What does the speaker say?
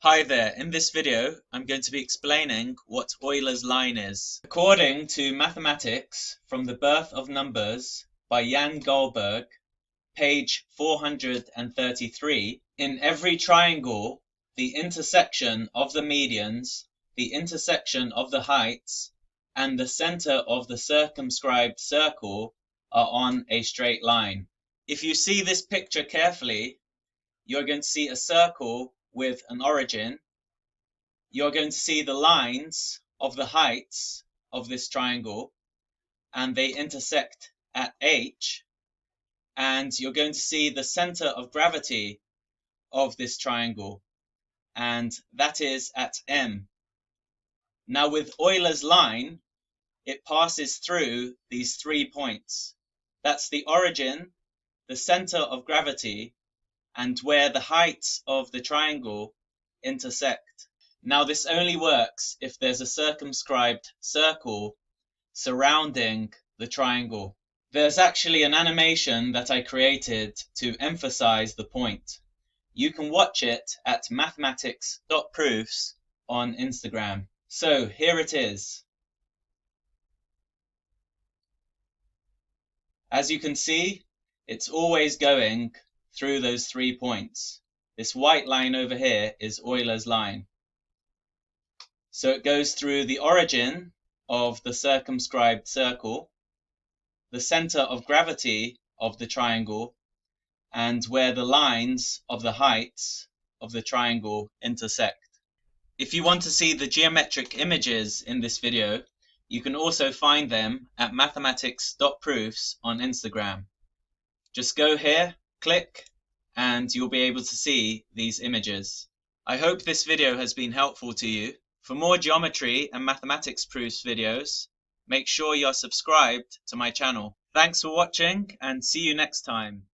Hi there, in this video I'm going to be explaining what Euler's line is. According to Mathematics from the Birth of Numbers by Jan Goldberg, page 433, in every triangle the intersection of the medians, the intersection of the heights, and the center of the circumscribed circle are on a straight line. If you see this picture carefully, you're going to see a circle with an origin. You're going to see the lines of the heights of this triangle, and they intersect at H, and you're going to see the center of gravity of this triangle, and that is at M. Now with Euler's line, it passes through these 3 points. That's the origin, the center of gravity, and where the heights of the triangle intersect. Now this only works if there's a circumscribed circle surrounding the triangle. There's actually an animation that I created to emphasize the point. You can watch it at mathematics.proofs on Instagram. So here it is. As you can see, it's always going through those 3 points. This white line over here is Euler's line. So it goes through the origin of the circumscribed circle, the center of gravity of the triangle, and where the lines of the heights of the triangle intersect. If you want to see the geometric images in this video, you can also find them at mathematics.proofs on Instagram. Just go here, click, and you'll be able to see these images. I hope this video has been helpful to you. For more geometry and mathematics proofs videos, make sure you're subscribed to my channel. Thanks for watching and see you next time.